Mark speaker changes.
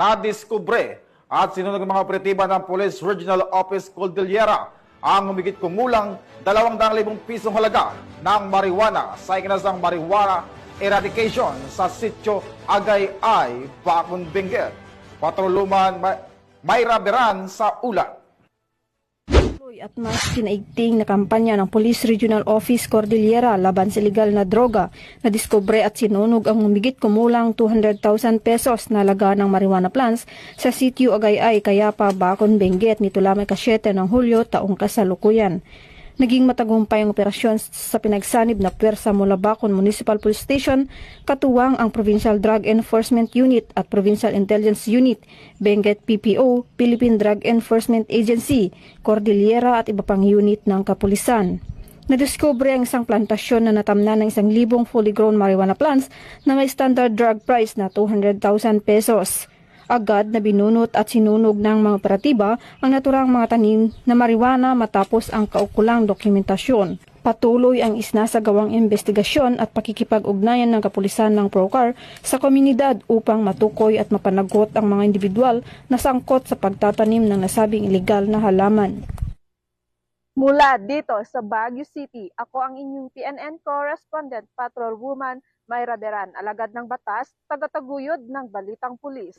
Speaker 1: Nadiskubre at sinunog ng mga operatiba ng Police Regional Office Cordillera ang humigit kumulang 200,000 pisong halaga ng marijuana sa ikinasang marijuana eradication sa sitio Agay-Ay, Bacon, Benguet. Patroluman Mayra Beran sa ulat.
Speaker 2: At mas kinaigting na kampanya ng Police Regional Office Cordillera laban sa illegal na droga na diskubre at sinunog ang humigit kumulang 200,000 pesos na laga ng marijuana plants sa sitio Agay-Ay, Cayapa, Bacon, Benguet nito lamang ka-7 ng Hulyo taong kasalukuyan. Naging matagumpay ang operasyon sa pinagsanib na pwersa mula Bacon Municipal Police Station, katuwang ang Provincial Drug Enforcement Unit at Provincial Intelligence Unit, Benguet PPO, Philippine Drug Enforcement Agency, Cordillera at iba pang unit ng kapulisan. Nadiskubre ang isang plantasyon na natamnan ng 1,000 fully grown marijuana plants na may standard drug price na 200,000 pesos. Agad na binunot at sinunog ng mga operatiba ang naturang mga tanim na marijuana matapos ang kaukulang dokumentasyon. Patuloy ang isnasagawang investigasyon at pakikipag-ugnayan ng kapulisan ng PROCAR sa komunidad upang matukoy at mapanagot ang mga individual na sangkot sa pagtatanim ng nasabing ilegal na halaman.
Speaker 3: Mula dito sa Baguio City, ako ang inyong PNN correspondent, Patrolwoman Mayra Beran, alagad ng batas, tagataguyod ng Balitang Pulis.